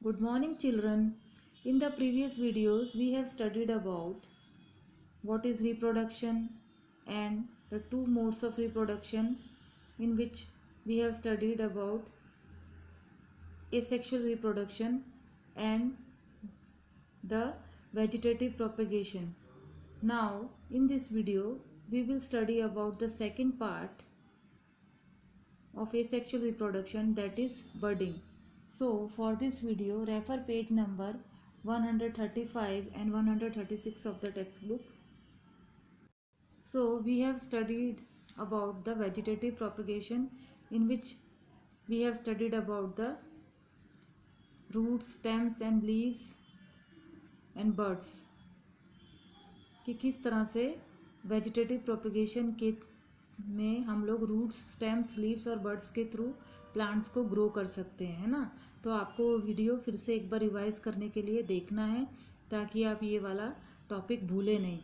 Good morning, children. In the previous videos, we have studied about what is reproduction and the two modes of reproduction, in which we have studied about asexual reproduction and the vegetative propagation. Now, in this video, we will study about the second part of asexual reproduction, that is budding. So for this video, refer page number 135 and 136 of the textbook. So we have studied about the vegetative propagation, in which we have studied about the roots, stems and leaves and buds, कि किस तरह से vegetative propagation के में हम लोग roots, stems, leaves और birds के थ्रू प्लांट्स को ग्रो कर सकते हैं, है ना। तो आपको वीडियो फिर से एक बार रिवाइज करने के लिए देखना है, ताकि आप ये वाला टॉपिक भूले नहीं।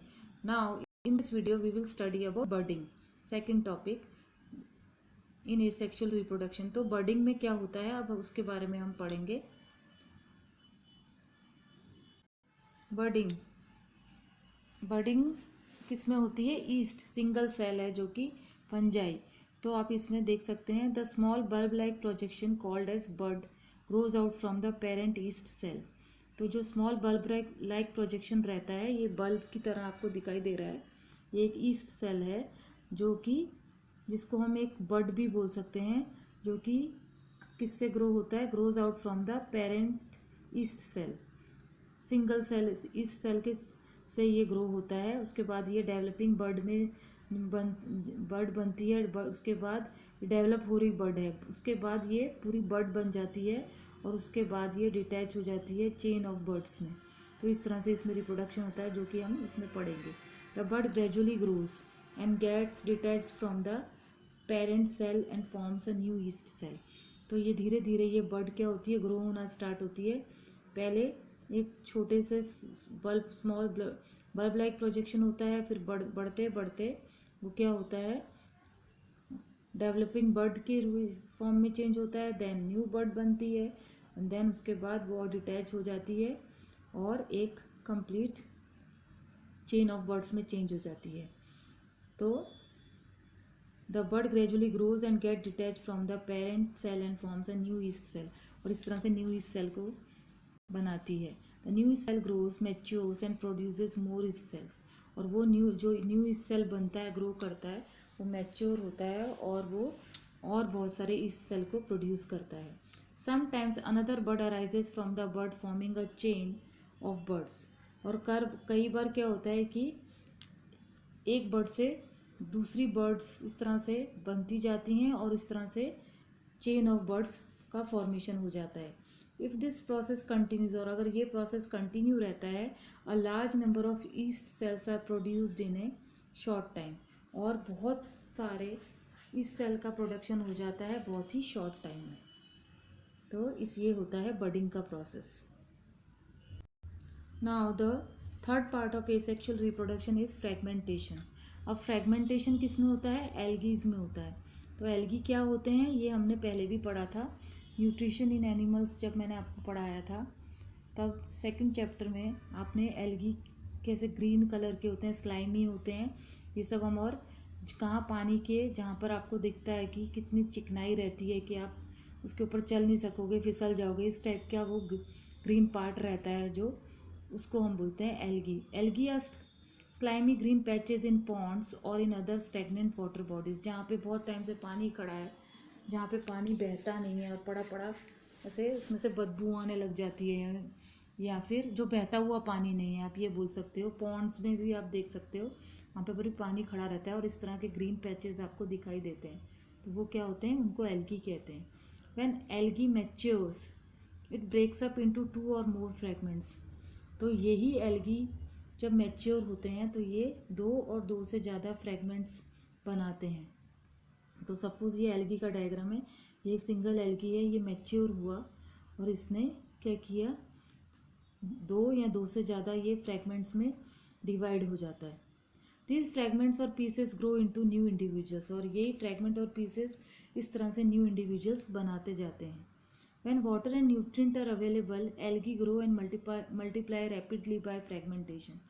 Now in this video we will study about budding, second topic in asexual reproduction. तो बर्डिंग में क्या होता है, अब उसके बारे में हम पढ़ेंगे। बर्डिंग किस में होती है? ईस्ट सिंगल सेल है, जो कि फंजाई। तो आप इसमें देख सकते हैं, the small bulb like projection called as bud grows out from the parent yeast cell. तो जो स्मॉल बल्ब लाइक प्रोजेक्शन रहता है, ये बल्ब की तरह आपको दिखाई दे रहा है, ये एक ईस्ट सेल है, जो कि जिसको हम एक बड भी बोल सकते हैं, जो कि किससे ग्रो होता है? Grows out from the parent yeast cell. Single cell इस सेल के से ये ग्रो होता है। उसके बाद ये डेवलपिंग बर्ड में बर्ड बनती है, उसके बाद डेवलप हो रही बर्ड है, उसके बाद ये पूरी बर्ड बन जाती है, और उसके बाद ये डिटैच हो जाती है चेन ऑफ बर्ड्स में। तो इस तरह से इसमें रिप्रोडक्शन होता है, जो कि हम इसमें पढ़ेंगे। The bud gradually grows and gets detached from the parent cell and forms a new yeast cell. तो ये धीरे धीरे ये बर्ड क्या होती है? ग्रो होना स्टार्ट होती है। पहले एक छोटे से स्मॉल बल्ब लाइक प्रोजेक्शन होता है, फिर बढ़ते बढ़ते वो क्या होता है? डेवलपिंग बर्ड के फॉर्म में चेंज होता है, देन न्यू बर्ड बनती है, एंड देन उसके बाद वो डिटैच हो जाती है और एक कंप्लीट चेन ऑफ बर्ड्स में चेंज हो जाती है। तो the bud gradually grows and get detach from the parent cell and forms a new yeast cell. और इस तरह से न्यू ईस्ट सेल को बनाती है। The new cell grows, matures and produces more yeast cells. और वो न्यू ईस्ट सेल बनता है, ग्रो करता है, वो मैच्योर होता है और वो और बहुत सारे ईस्ट सेल को प्रोड्यूस करता है। Sometimes another bird arises from the bird forming a chain of birds. और कई बार क्या होता है कि एक बर्ड से दूसरी बर्ड्स इस तरह से बनती जाती हैं, और इस तरह से चेन ऑफ बर्ड्स का फॉर्मेशन हो जाता है। इफ़ दिस प्रोसेस कंटिन्यूज, और अगर ये प्रोसेस कंटिन्यू रहता है, a large number of yeast cells are produced in a short time. और बहुत सारे इस सेल का प्रोडक्शन हो जाता है बहुत ही शॉर्ट टाइम में। तो ये होता है बडिंग का process. Now the third part of asexual reproduction is fragmentation. अब फ्रेगमेंटेशन किस में होता है? एल्गीज में होता है। तो एल्गी क्या होते हैं, ये हमने पहले भी पढ़ा था न्यूट्रिशन इन एनिमल्स, जब मैंने आपको पढ़ाया था, तब सेकंड चैप्टर में आपने एल्गी कैसे ग्रीन कलर के होते हैं, स्लाइमी होते हैं, ये सब हम, और कहाँ पानी के जहाँ पर आपको दिखता है कि कितनी चिकनाई रहती है कि आप उसके ऊपर चल नहीं सकोगे, फिसल जाओगे, इस टाइप का वो ग्रीन पार्ट रहता है, जो उसको हम बोलते हैं एल्गी। एल्गी या स्लाइमी ग्रीन पैचेज इन पॉन्ड्स और in other stagnant water bodies, जहाँ पे बहुत टाइम से पानी खड़ा है, जहाँ पे पानी बहता नहीं है और पड़ा पड़ा ऐसे उसमें से बदबू आने लग जाती है, या फिर जो बहता हुआ पानी नहीं है, आप ये बोल सकते हो। पॉन्ड्स में भी आप देख सकते हो, वहाँ पे पूरी पानी खड़ा रहता है और इस तरह के ग्रीन पैचेस आपको दिखाई देते हैं, तो वो क्या होते हैं? उनको एल्गी कहते हैं। When algae matures it breaks up into 2 और मोर फ्रेगमेंट्स। तो यही एल्गी जब मैच्योर होते हैं, तो ये 2 और 2 से ज़्यादा फ्रेगमेंट्स बनाते हैं। तो सपोज़ ये एल्गी का डायग्राम है, ये सिंगल एल्गी है, ये मैच्योर हुआ और इसने क्या किया? 2 या 2 से ज़्यादा ये फ्रेगमेंट्स में डिवाइड हो जाता है। दीज फ्रेगमेंट्स और pieces grow into new individuals. और यही फ्रेगमेंट और पीसेस इस तरह से न्यू इंडिविजुअल्स बनाते जाते हैं। When water and nutrient are available, algae grow and multiply rapidly by fragmentation.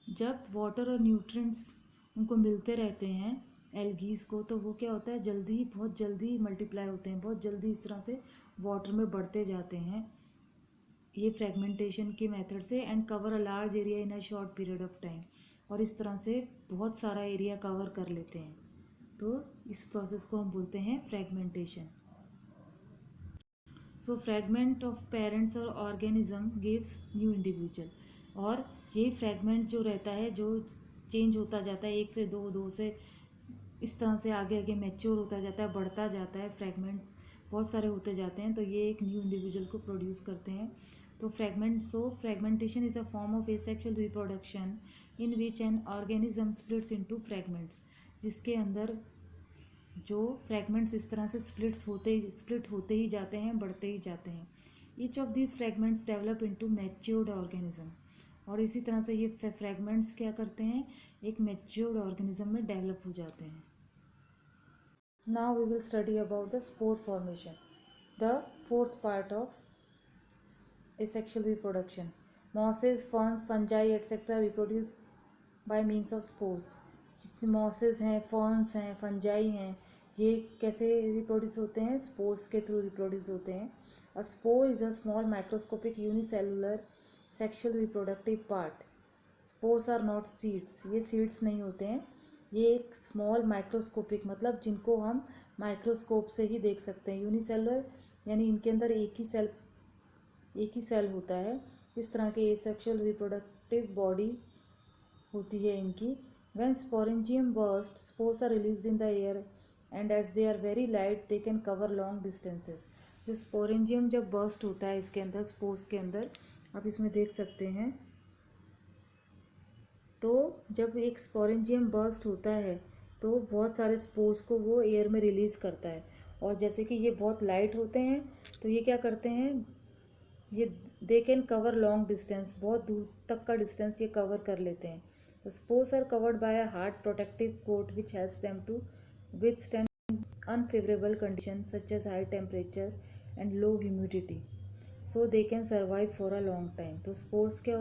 जब वाटर और न्यूट्रिएंट्स उनको मिलते रहते हैं एल्गीज को, तो वो क्या होता है, जल्दी, बहुत जल्दी मल्टीप्लाई होते हैं, बहुत जल्दी इस तरह से वाटर में बढ़ते जाते हैं ये फ्रेगमेंटेशन के मेथड से, and cover a large area in a short period of time, और इस तरह से बहुत सारा एरिया कवर कर लेते हैं। तो इस प्रोसेस को हम बोलते हैं fragmentation. So fragment of parents और ऑर्गेनिज्म गिव्स न्यू इंडिविजुअल, और ये फ्रेगमेंट जो रहता है, जो चेंज होता जाता है, एक से दो, दो से इस तरह से आगे आगे मैच्योर होता जाता है, बढ़ता जाता है, फ्रेगमेंट बहुत सारे होते जाते हैं, तो ये एक न्यू इंडिविजुअल को प्रोड्यूस करते हैं। तो fragmentation is a form of asexual reproduction in which an organism splits into fragments, जिसके अंदर जो फ्रेगमेंट्स इस तरह से स्प्लिट होते ही जाते हैं, बढ़ते ही जाते हैं। Each of these fragments develop into matured organism, और इसी तरह से ये फ्रेगमेंट्स क्या करते हैं, एक मैच्योर्ड ऑर्गेनिज्म में डेवलप हो जाते हैं। Now we will study about the spore formation, the fourth part of asexual reproduction. Mosses, ferns, fungi etc. reproduce by means of spores. जितने मॉसेज हैं, फर्न्स हैं, फंजाई हैं, ये कैसे रिप्रोड्यूस होते हैं, स्पोर्स के थ्रू रिप्रोड्यूस होते हैं। A spore is a small microscopic unicellular sexual reproductive part. Spores are not seeds, ये सीड्स नहीं होते हैं, ये एक स्मॉल माइक्रोस्कोपिक, मतलब जिनको हम माइक्रोस्कोप से ही देख सकते हैं। यूनिसेलुलर यानी इनके अंदर एक ही सेल होता है। इस तरह के एसेक्सुअल रिप्रोडक्टिव बॉडी होती है इनकी। When sporangium burst, spores are released in the air and as they are very light they can cover long distances. जो स्पोरेंजियम जब बर्स्ट होता है इसके अंदर, स्पोर्स के अंदर, आप इसमें देख सकते हैं, तो जब एक स्पोरेंजियम बर्स्ट होता है तो बहुत सारे स्पोर्स को वो एयर में रिलीज़ करता है, और जैसे कि ये बहुत लाइट होते हैं तो ये क्या करते हैं, ये दे कैन कवर लॉन्ग डिस्टेंस, बहुत दूर तक का डिस्टेंस ये कवर कर लेते हैं। The spores are covered by a hard protective coat which helps them to withstand unfavourable condition such as high temperature and low humidity, so they can survive for a long time. तो spores क्या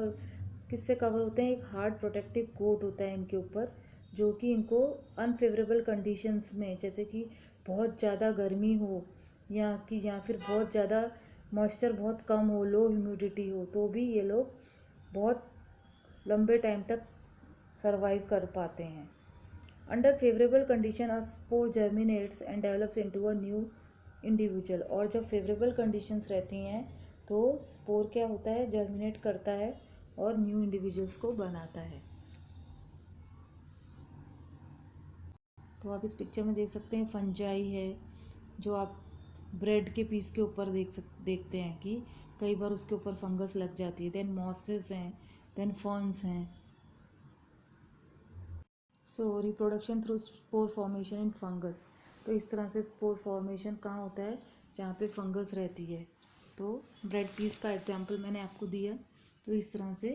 किससे cover होते हैं, एक hard protective coat होता है इनके ऊपर, जो कि इनको अनफेवरेबल कंडीशंस में, जैसे कि बहुत ज़्यादा गर्मी हो या फिर बहुत ज़्यादा मॉइस्चर बहुत कम हो, लो ह्यूमिडिटी हो, तो भी ये लोग बहुत लंबे टाइम तक सर्वाइव कर पाते हैं। Under favourable condition a spore germinates and develops into a new individual, और जब फेवरेबल कंडीशंस रहती हैं तो स्पोर क्या होता है, जर्मिनेट करता है और न्यू इंडिविजुअल्स को बनाता है। तो आप इस पिक्चर में देख सकते हैं फंजाई है, जो आप ब्रेड के पीस के ऊपर देखते हैं कि कई बार उसके ऊपर फंगस लग जाती है। देन मॉसेस हैं, देन फर्न्स हैं। सो reproduction through spore formation in fungus, तो इस तरह से स्पोर फॉर्मेशन कहाँ होता है, जहाँ पे फंगस रहती है। तो ब्रेड पीस का एग्जांपल मैंने आपको दिया, तो इस तरह से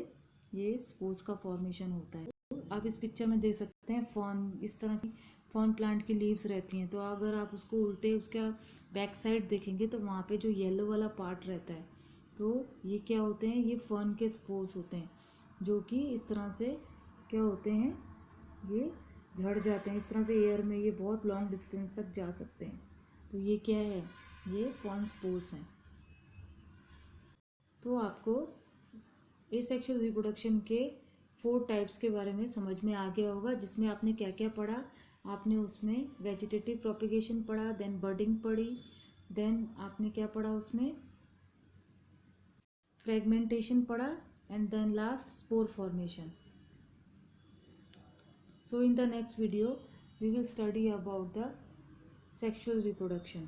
ये स्पोर्स का फॉर्मेशन होता है। तो आप इस पिक्चर में देख सकते हैं फर्न, इस तरह की फर्न प्लांट की लीव्स रहती हैं, तो अगर आप उसको उल्टे उसका बैक साइड देखेंगे तो वहाँ पे जो येलो वाला पार्ट रहता है, तो ये क्या होते हैं, ये फर्न के स्पोर्स होते हैं, जो कि इस तरह से क्या होते हैं, ये झड़ जाते हैं इस तरह से एयर में, ये बहुत लॉन्ग डिस्टेंस तक जा सकते हैं। तो ये क्या है, ये फर्न स्पोर्स हैं। तो आपको एसेक्सुअल रिप्रोडक्शन के 4 टाइप्स के बारे में समझ में आ गया होगा, जिसमें आपने क्या क्या पढ़ा। आपने उसमें वेजिटेटिव प्रोपिगेशन पढ़ा, देन बर्डिंग पढ़ी, देन आपने क्या पढ़ा उसमें, फ्रेगमेंटेशन पढ़ा, and then last spore formation. So in the next video we will study about the sexual reproduction.